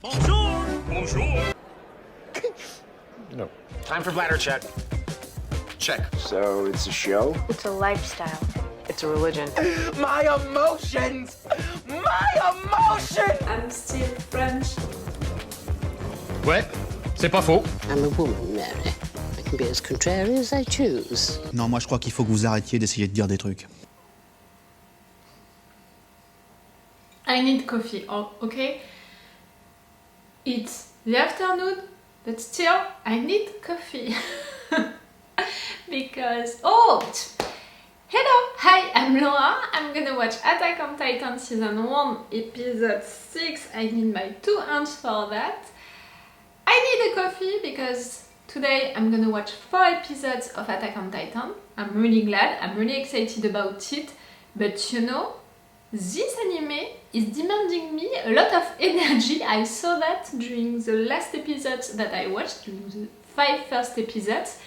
Bonjour! Bonjour! No. Time for bladder check. Check. So it's a show? It's a lifestyle. It's a religion. My emotions! My emotions! I'm still French. Ouais, c'est pas faux. I'm a woman, Mary. I can be as contrary as I choose. Non, moi je crois qu'il faut que vous arrêtiez d'essayer de dire des trucs. I need coffee, okay? It's the afternoon, but still I need coffee. Because, hello, hi, I'm Laura. I'm gonna watch Attack on Titan Season 1, Episode 6. I need my 2 hands for that. I need a coffee because today I'm gonna watch 4 episodes of Attack on Titan. I'm really glad, I'm really excited about it, but you know, this anime is demanding me a lot of energy. I saw that during the last episodes that I watched, during the 5 first episodes,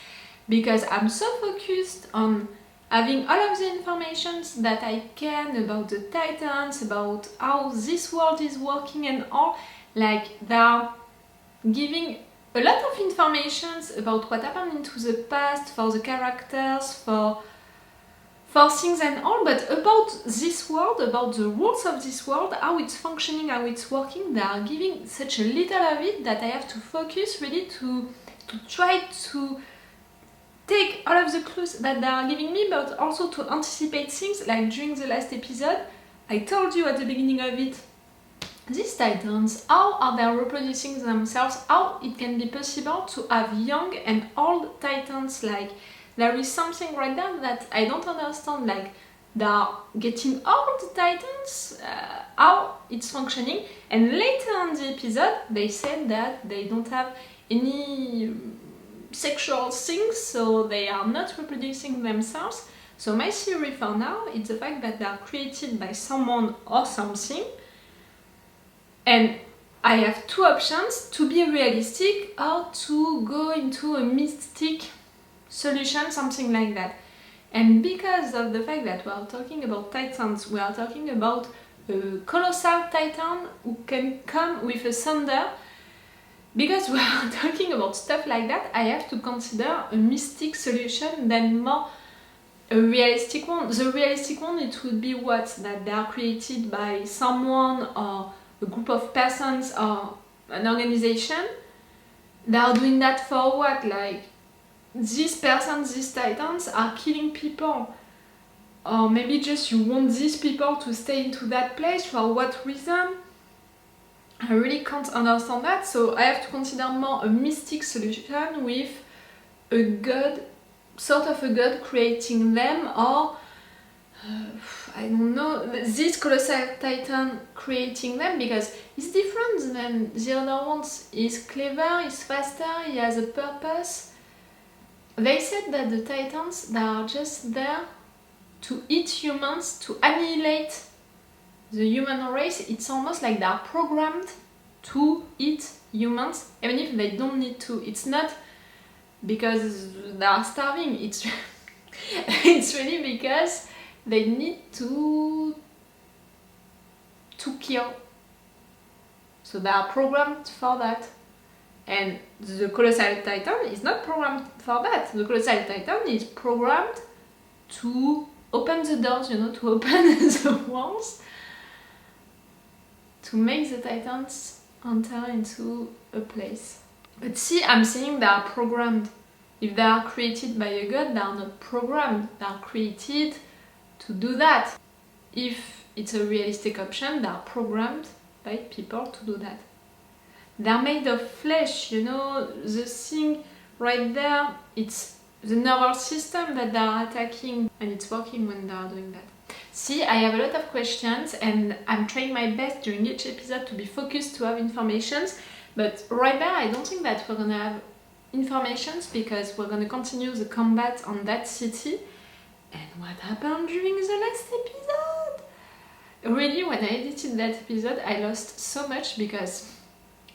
because I'm so focused on having all of the information that I can about the Titans, about how this world is working and all. Like, they are giving a lot of information about what happened into the past, for the characters, for things and all, but about this world, about the rules of this world, how it's functioning, how it's working, they are giving such a little of it that I have to focus really to try to take all of the clues that they are giving me, but also to anticipate things. Like during the last episode, I told you at the beginning of it, these Titans, how are they reproducing themselves, how it can be possible to have young and old Titans. Like, there is something right there that I don't understand, like they are getting old Titans, how it's functioning, and later in the episode they said that they don't have any sexual things, so they are not reproducing themselves. So my theory for now is the fact that they are created by someone or something, and I have 2 options: to be realistic or to go into a mystic solution, something like that. And because of the fact that we are talking about Titans, we are talking about a colossal Titan who can come with a thunder. Because we are talking about stuff like that, I have to consider a mystic solution than more a realistic one. The realistic one, it would be what? That they are created by someone or a group of persons or an organization. They are doing that for what? Like, these persons, these Titans are killing people, or maybe just you want these people to stay into that place, for what reason? I really can't understand that, so I have to consider more a mystic solution with a god, sort of a god creating them, or I don't know, this colossal Titan creating them, because it's different than the other ones. He's clever, he's faster, he has a purpose. They said that the Titans, they are just there to eat humans, to annihilate the human race. It's almost like they are programmed to eat humans, even if they don't need to. It's not because they are starving, it's it's really because they need to kill. So they are programmed for that. And the Colossal Titan is not programmed for that. The Colossal Titan is programmed to open the doors, you know, to open the walls, to make the Titans enter into a place. But see, I'm saying they are programmed. If they are created by a god, they are not programmed. They are created to do that. If it's a realistic option, they are programmed by people to do that. They're made of flesh, you know, the thing right there, it's the nervous system that they are attacking, and it's working when they are doing that. See, I have a lot of questions, and I'm trying my best during each episode to be focused, to have informations, but right there I don't think that we're gonna have informations, because we're gonna continue the combat on that city. And what happened during the last episode? Really, when I edited that episode, I lost so much, because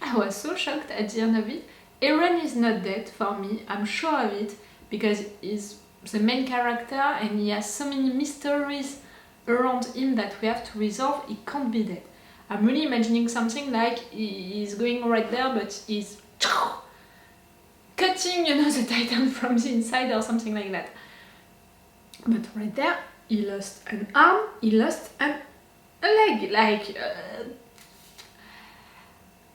I was so shocked at the end of it. Eren is not dead for me, I'm sure of it, because he's the main character and he has so many mysteries around him that we have to resolve. He can't be dead. I'm really imagining something like he's going right there, but he's cutting, you know, the Titan from the inside or something like that. But right there, he lost an arm, he lost a leg. Like,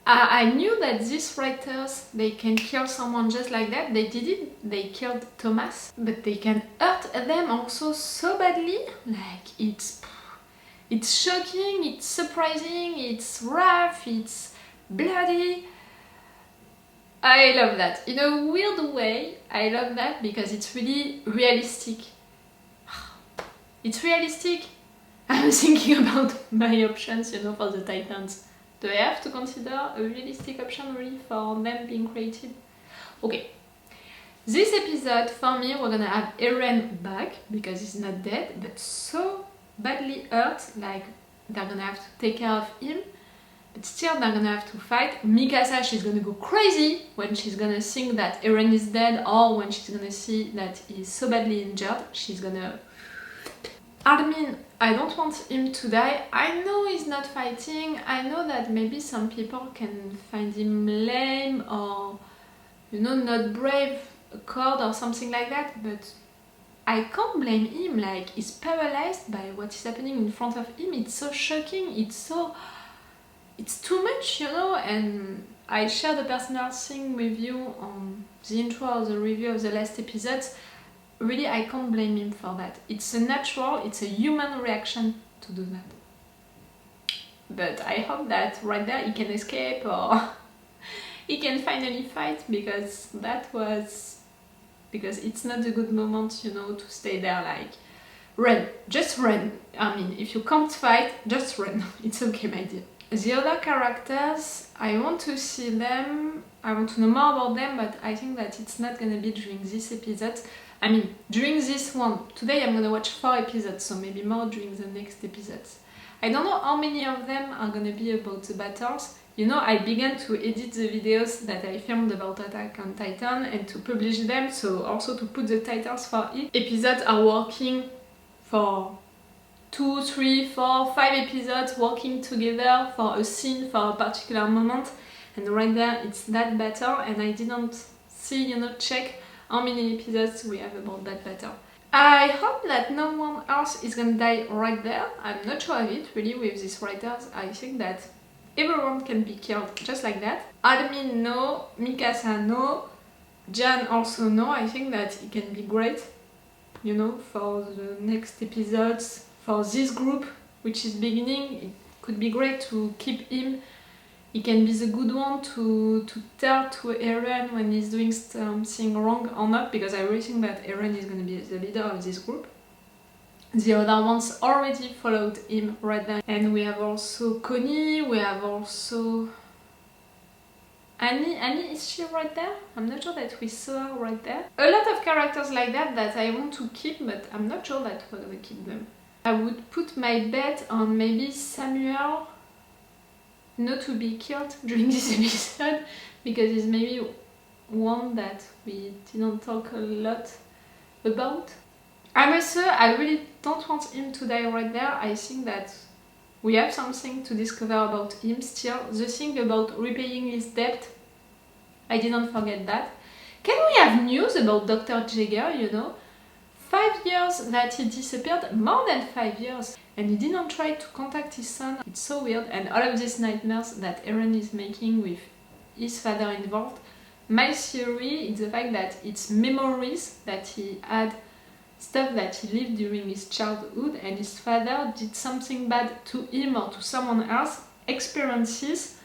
I knew that these writers, they can kill someone just like that. They did it, they killed Thomas, but they can hurt them also so badly. Like, it's shocking, it's surprising, it's rough, it's bloody. I love that. In a weird way, I love that because it's really realistic. It's realistic. I'm thinking about my options, you know, for the Titans. Do I have to consider a realistic option really for them being created? Okay. This episode, for me, we're gonna have Eren back because he's not dead, but so badly hurt, like they're gonna have to take care of him, but still they're gonna have to fight. Mikasa, she's gonna go crazy when she's gonna think that Eren is dead, or when she's gonna see that he's so badly injured. She's gonna... Armin, I don't want him to die. I know he's not fighting. I know that maybe some people can find him lame or, you know, not brave, a coward or something like that, but I can't blame him. Like, he's paralyzed by what is happening in front of him. It's so shocking. It's too much, you know. And I shared a personal thing with you on the intro or the review of the last episodes. Really, I can't blame him for that. It's a natural, it's a human reaction to do that. But I hope that right there he can escape or he can finally fight, because it's not a good moment, you know, to stay there. Like, run, just run. I mean, if you can't fight, just run. It's okay, my dear. The other characters, I want to see them, I want to know more about them, but I think that it's not gonna be during this episode. I mean, during this one. Today I'm gonna watch 4 episodes, so maybe more during the next episodes. I don't know how many of them are gonna be about the battles. You know, I began to edit the videos that I filmed about Attack on Titan and to publish them, so also to put the titles for each. Episodes are working for 2, 3, 4, 5 episodes working together for a scene, for a particular moment, and right there it's that battle, and I didn't see, you know, check how many episodes we have about that battle. I hope that no one else is gonna die right there. I'm not sure of it, really, with these writers. I think that everyone can be killed just like that. Armin, no. Mikasa, no. Jan, also no. I think that it can be great, you know, for the next episodes, for this group, which is beginning. It could be great to keep him. He can be the good one to tell to Eren when he's doing something wrong or not, because I really think that Eren is going to be the leader of this group. The other ones already followed him right there. And we have also Connie, we have also... Annie, is she right there? I'm not sure that we saw her right there. A lot of characters like that I want to keep, but I'm not sure that we're going to keep them. I would put my bet on maybe Samuel not to be killed during this episode, because it's maybe one that we didn't talk a lot about. I must say, I really don't want him to die right there. I think that we have something to discover about him still. The thing about repaying his debt, I didn't forget that. Can we have news about Dr. Jaeger, you know? 5 years that he disappeared, more than 5 years, and he didn't try to contact his son. It's so weird, and all of these nightmares that Eren is making with his father involved. My theory is the fact that it's memories that he had, stuff that he lived during his childhood, and his father did something bad to him or to someone else, experiences.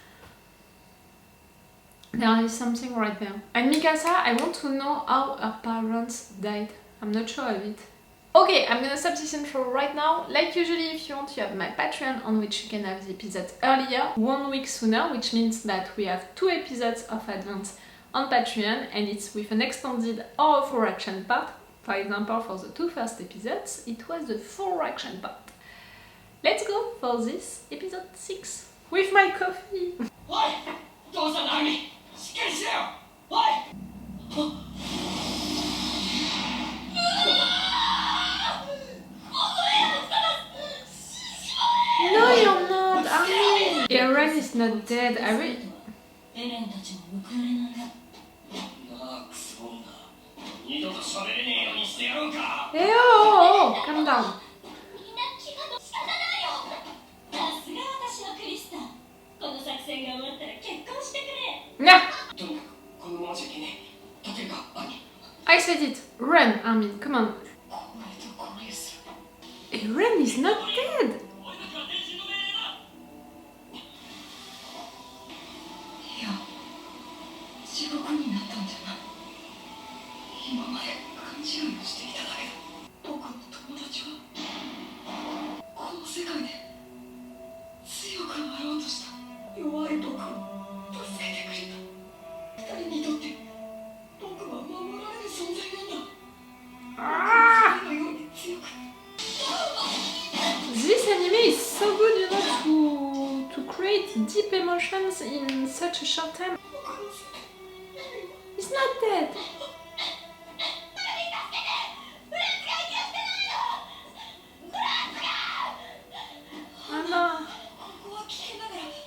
There is something right there. And Mikasa, I want to know how her parents died. I'm not sure of it. Okay, I'm gonna stop this intro right now. Like usually, if you want, you have my Patreon on which you can have the episodes earlier, 1 week sooner, which means that we have 2 episodes of advance on Patreon, and it's with an extended or a full reaction part. For example, for the 2 first episodes, it was the full reaction part. Let's go for this episode 6 with my coffee. What? Those are Nami! Get here! What? No, you're not, Armin! not dead. I really... エレンたちも報われないな。なあ、クソ女。二度と喋れねえようにしてやろうか。Hey, oh, oh, calm down. みんな気が仕方ないよ。さすが私のクリスタ。この作戦が終わったら結婚してくれ。 Nah, とにかくこのままじゃいけねえ。立てるか、兄。 I said it. Run, Armin, come on. この人このユス。 Eren is not dead. 俺たちは天使の命令だ。いや、地獄になったんじゃない。今まで勘違いをしていただけだ。僕の友達はこの世界で強くなろうとした弱い僕を助けてくれた。二人にとって僕は守られる存在なんだ。それのように強く。 This anime is so good, you know, to create deep emotions in such a short time. He's not dead. Oh no.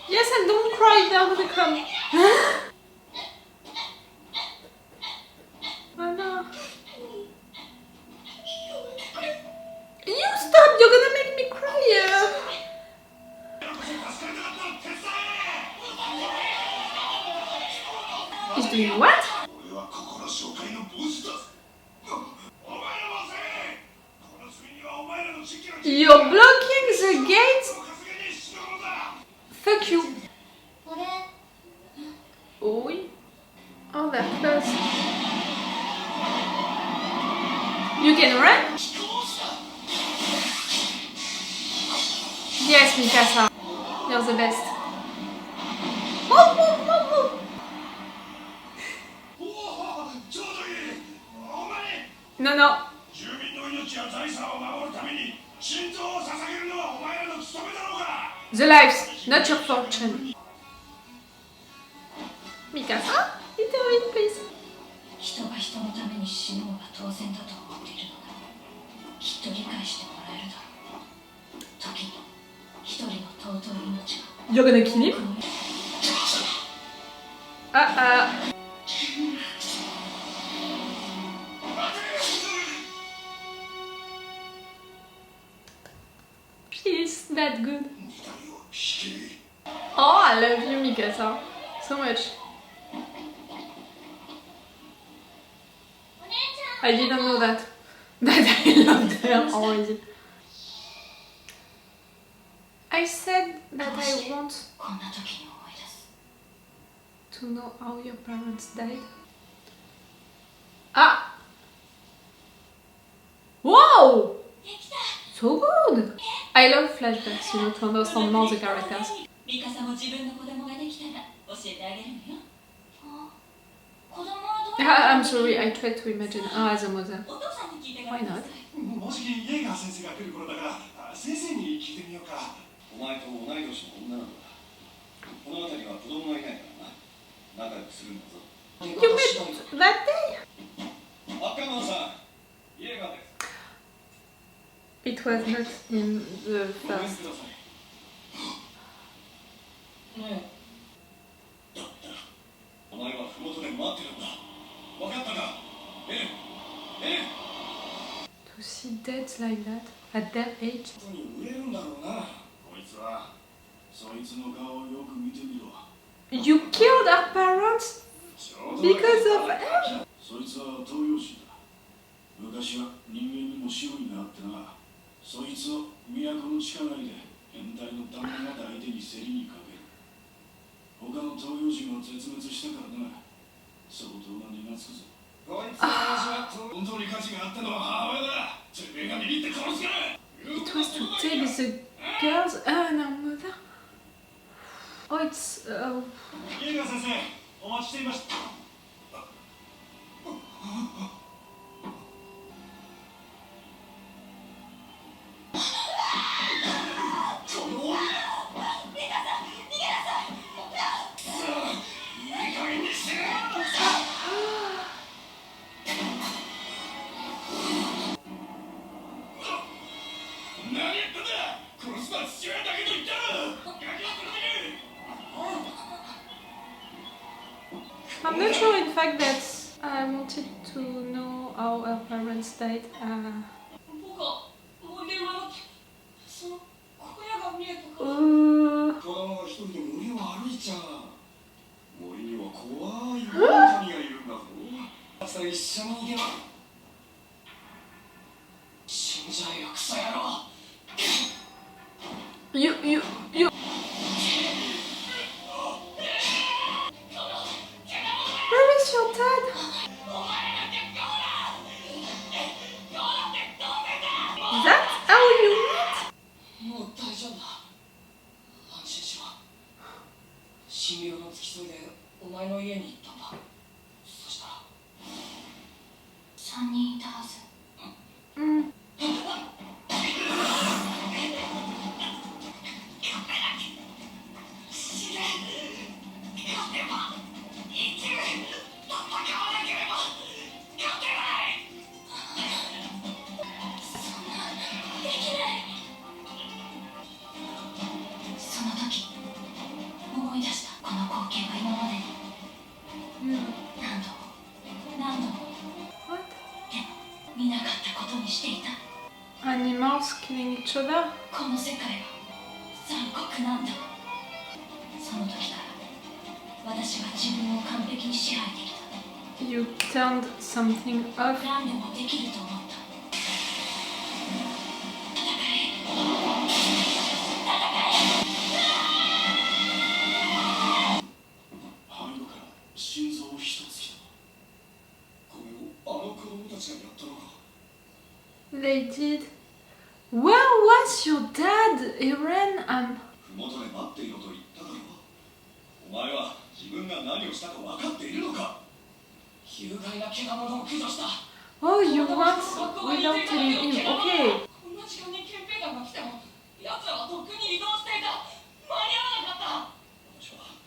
Yes, and don't cry, they're gonna come. Oh no. You stop! You're gonna make me cry! He's doing what? 俺は心紹介の帽子だ。お前らもせえ。この罪にはお前らの時期の You're blocking the gate? 稼ぎにしろだ。 Fuck you. 俺 Oui. Oh, that close. You can run? Yes, Mikasa. You're the best. Oh, oh, oh, oh. おお、ちょうどいい。お前、 No, no. 住民の命や財産を守るために心臓を捧げるのはお前らの務めだろうが。 The lives, not your fortune. Mikasa? Intervene, please. 人が人のために死ぬのが当然だと思っているのだ。きっと理解してもらえるだろう。時に一人の尊い命が You're gonna kill him? She's that good. Oh, I love you, Mikasa. So much. I didn't know that. That I loved her already. I said that I want こんな時に思い出す。 to know how your parents died. Ah! Wow! So good! I love flashbacks, you know, to understand more the characters. ミカサも自分の子供ができたら教えてあげるのよ。あ、子供はどう I'm sorry, I tried to imagine her as a mother. お父さんに聞いてくだ Why さい。 not? もうじきイェーガー先生が来る頃だから先生に聞いてみようか。お前と同い年の女なんだ。この辺りは子供がいないからな。仲良くするんだぞ。 You met that day? 赤間さん、イエーガーです。 It was not in the ごめん first. ください。お前は麓で待ってるんだ。分かったか？エレン、エレン。 To see deaths like that at their age. 本当に売れるんだろうな。こいつはそいつの顔をよく見てみろ。 You killed our parents ちょうど because of her? そいつは東洋人だ。昔は人間にも白いがあってな。そいつを都の地下街で変態の旦那が相手に競りにかける。他の東洋人は絶滅したからな。相当な値がつくぞ。こいつの話は本当に価値があったのは母親だ。てめえが握って殺すから。 It was to take the girls and her mother. Oh, it's. イエーガー先生、お待ちしていました。何やったんだ。殺すのは父親だけと言ったろ。ガキを連れてくる。I'm not sure, in fact, that I wanted to know how her parents died. 僕は森で迷ってその小屋が見えたから Oh. 子供が一人で森を歩いちゃう。森には怖い狼がいるんだぞ。さあ一緒に行けば。死んじゃえよクソ野郎 You. Where is your dad? お前なんてどうだどうだってどうせだ Is that how you meet? もう大丈夫だ安心しろ神妙の付き添いでお前の家に行ったんだそしたら3人いたはず その時思い出したこの光景が今までに何度も What? でも見なかったことにしていた Animals killing each other? この世界は残酷なんだその時から私は自分を完璧に支配できた You turned something off. 何でもできると思った背後から心臓を一つきたこれをあの子供たちがやったのか。 They did. Where was your dad, Eren? ふもとで待っていろと言っただろう。お前は自分が何をしたか分かっているのか。有害な怪我者を駆除した Oh, you want without telling him. Okay. こんな時間に憲兵団が来ても奴らはとっくに移動していた間に合わなかった私は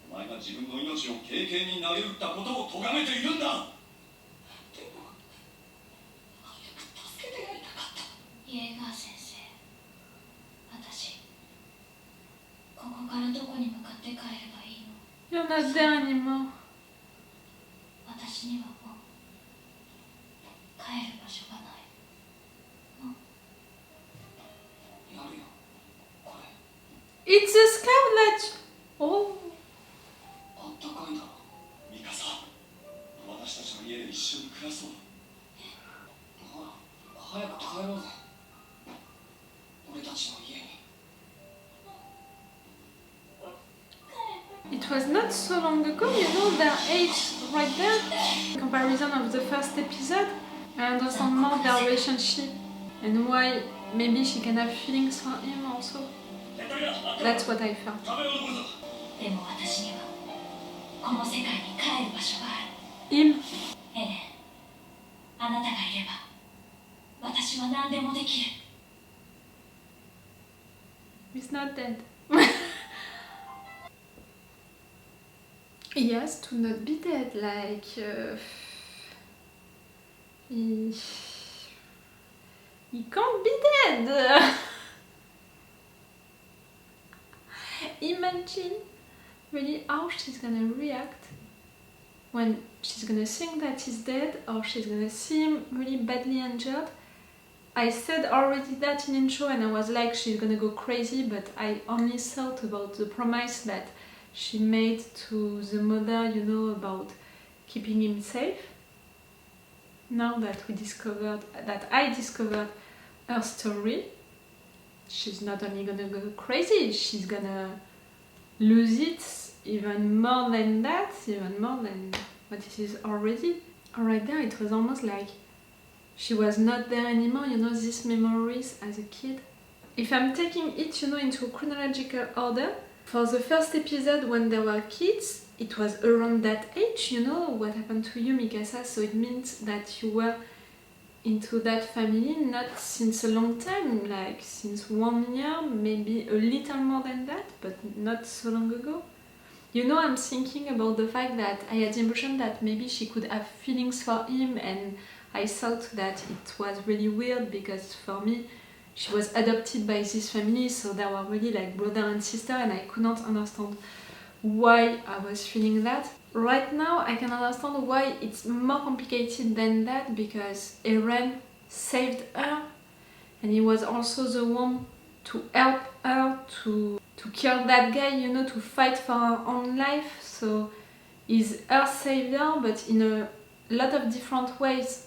お前が自分の命を経験になりうったことを咎めているんだ。でも早く助けてやりたかったイエーガー先生私ここからどこに向かって帰ればいいの You're not there anymore. 私にはもう帰る場所がないやるよこれ It's a scarlet. Oh. あったかいだろミカサ、私たちの家で一緒に暮らそう。ほら早く帰ろうぜ俺たちの家に It was not so long ago, you know, their age right there. In comparison of the first episode, I understand more their relationship and why maybe she can have feelings for him also. That's what I felt. でも私にはこの世界に帰る場所がある Him, エレンあなたがいれば私は何でもできる he's not dead. He has to not be dead, like... he can't be dead! Imagine really how she's gonna react when she's gonna think that he's dead or she's gonna see him really badly injured. I said already that in intro and I was like she's gonna go crazy, but I only thought about the promise that she made to the mother, you know, about keeping him safe. Now that we discovered, that I discovered her story, she's not only gonna go crazy, she's gonna lose it even more than that, even more than what it is already. Right there, it was almost like she was not there anymore, you know, these memories as a kid. If I'm taking it, you know, into chronological order, for the first episode when they were kids, it was around that age, you know, what happened to you, Mikasa, so it means that you were into that family not since a long time, like since 1 year, maybe a little more than that, but not so long ago. You know, I'm thinking about the fact that I had the impression that maybe she could have feelings for him, and I thought that it was really weird because for me, she was adopted by this family, so they were really like brother and sister, and I couldn't understand why I was feeling that. Right now I can understand why it's more complicated than that, because Eren saved her and he was also the one to help her to kill that guy, you know, to fight for her own life. So he's her savior, but in a lot of different ways,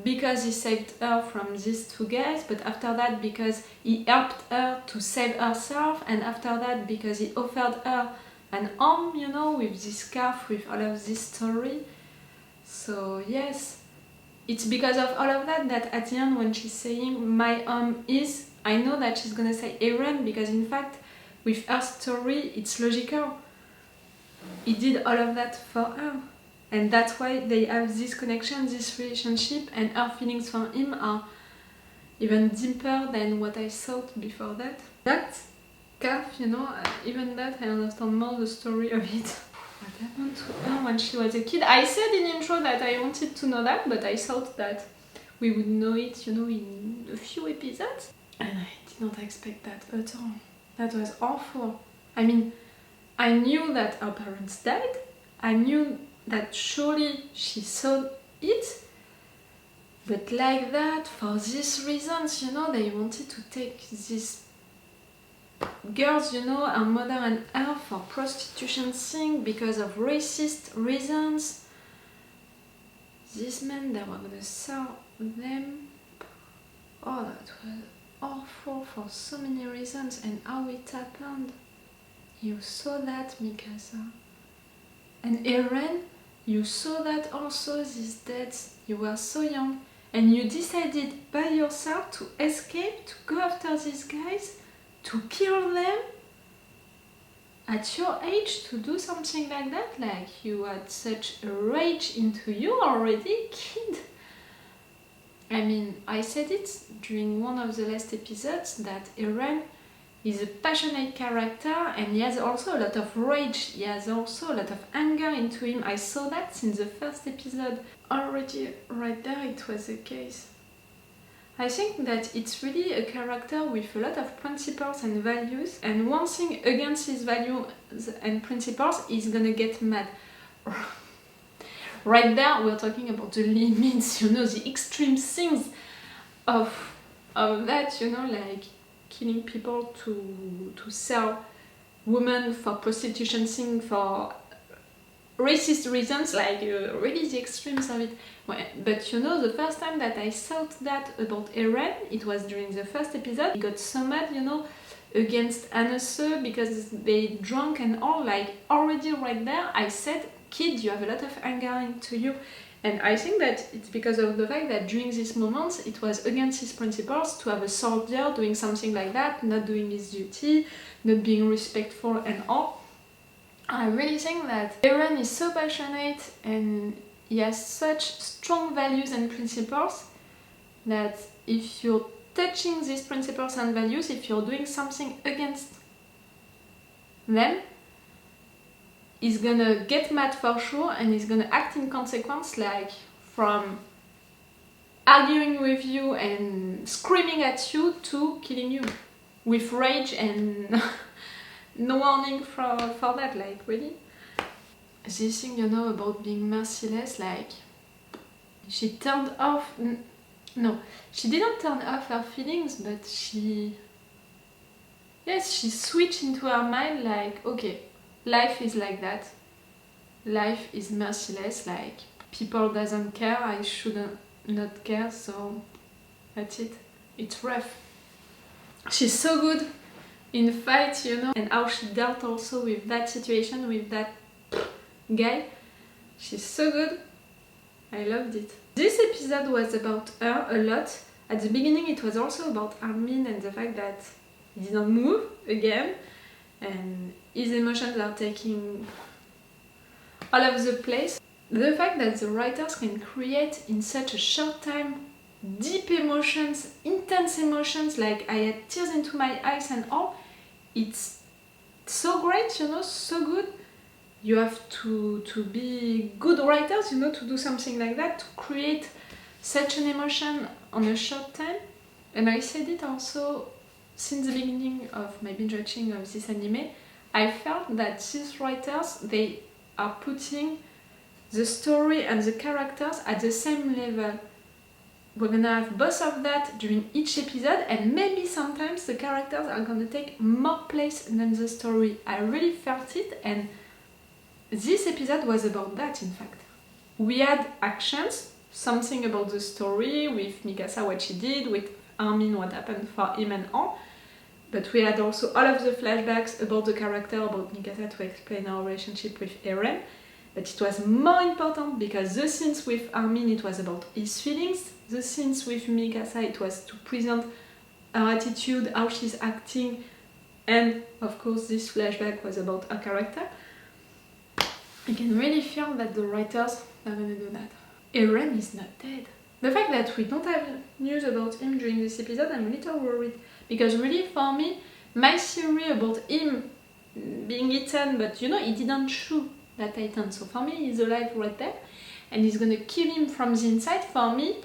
because he saved her from these two guys, but after that because he helped her to save herself, and after that because he offered her an arm, you know, with this scarf, with all of this story. So yes, it's because of all of that that at the end when she's saying my arm is, I know that she's gonna say Eren, because in fact with her story it's logical. He did all of that for her, and that's why they have this connection, this relationship, and her feelings for him are even deeper than what I thought before that. That scarf, you know, even that I understand more the story of it. What happened to her when she was a kid? I said in intro that I wanted to know that, but I thought that we would know it, you know, in a few episodes. And I did not expect that at all. That was awful. I mean, I knew that her parents died. I knew that surely she saw it. But like that, for these reasons, you know, they wanted to take these girls, you know, her mother and her, for prostitution thing because of racist reasons. These men, they were gonna sell them. Oh, that was awful for so many reasons, and how it happened. You saw that, Mikasa. And Eren, you saw that also, these deaths. You were so young, and you decided by yourself to escape, to go after these guys, to kill them at your age, to do something like that. Like, you had such a rage into you already, kid. I mean, I said it during one of the last episodes that Eren is a passionate character, and he has also a lot of rage, he has also a lot of anger into him. I saw that since the first episode. Already right there it was the case. I think that it's really a character with a lot of principles and values, and one thing against his values and principles is gonna get mad. Right there we're talking about the limits, you know, the extreme things of that, you know, like killing people to sell women for prostitution thing, for racist reasons, like really the extremes of it. But you know, the first time that I thought that about Eren, it was during the first episode. He got so mad, you know, against Anase because they drunk and all. Like, already right there I said, kid, you have a lot of anger into you. And I think that it's because of the fact that during these moments it was against his principles to have a soldier doing something like that, not doing his duty, not being respectful and all. I really think that Eren is so passionate and he has such strong values and principles that if you're touching these principles and values, if you're doing something against them, he's gonna get mad for sure, and he's gonna act in consequence, like from arguing with you and screaming at you to killing you with rage and no warning for that, like, really. This thing, you know, about being merciless, like, she turned off, no, she didn't turn off her feelings, but she switched into her mind, like, okay, life is like that. Life is merciless, like, people doesn't care, I shouldn't not care, so that's it. It's rough. She's so good in fights, you know, and how she dealt also with that situation, with that guy. She's so good. I loved it. This episode was about her a lot. At the beginning it was also about Armin and the fact that he didn't move again, and his emotions are taking all of the place. The fact that the writers can create in such a short time deep emotions, intense emotions, like I had tears into my eyes and all, it's so great, you know, so good. You have to be good writers, you know, to do something like that, to create such an emotion on a short time. And I said it also since the beginning of my binge watching of this anime, I felt that these writers, they are putting the story and the characters at the same level. We're gonna have both of that during each episode, and maybe sometimes the characters are gonna take more place than the story. I really felt it, and this episode was about that, in fact. We had actions, something about the story, with Mikasa, what she did, with Armin, what happened for him and all. But we had also all of the flashbacks about the character, about Mikasa, to explain our relationship with Eren. But it was more important because the scenes with Armin, it was about his feelings. The scenes with Mikasa, it was to present her attitude, how she's acting. And of course, this flashback was about her character. I can really feel that the writers are gonna do that. Eren is not dead. The fact that we don't have news about him during this episode, I'm a little worried. Because really, for me, my theory about him being eaten, but you know, he didn't chew that Titan. So for me, he's alive right there. And he's gonna kill him from the inside. For me,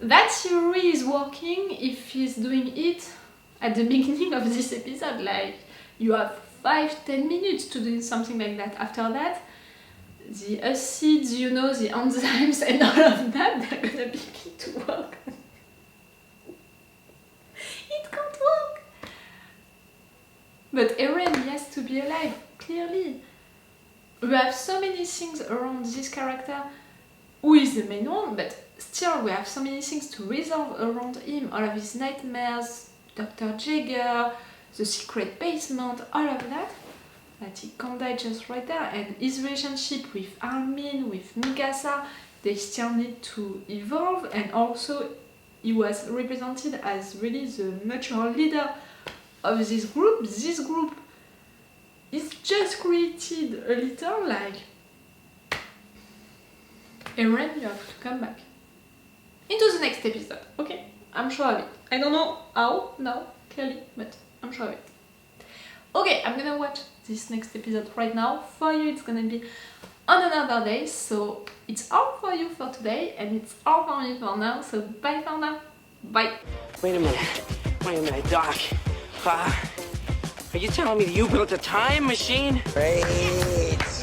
that theory is working if he's doing it at the beginning of this episode. Like, you have 5-10 minutes to do something like that. After that, the acids, you know, the enzymes and all of that, they're gonna begin to work. It can't work! But Eren has to be alive, clearly. We have so many things around this character, who is the main one, but still we have so many things to resolve around him. All of his nightmares, Dr. Jaeger, the secret basement, all of that. That he can't die just right there. And his relationship with Armin, with Mikasa, they still need to evolve. And also, he was represented as really the natural leader of this group. This group is just created a little like Eren, you have to come back into the next episode, okay? I'm sure of it. I don't know how now, clearly, but I'm sure of it. Okay, I'm gonna watch this next episode right now. For you, it's gonna be on another day, so it's all for you for today, and it's all for me for now, so bye for now. Bye. Wait a minute, Doc. Are you telling me that you built a time machine? Great.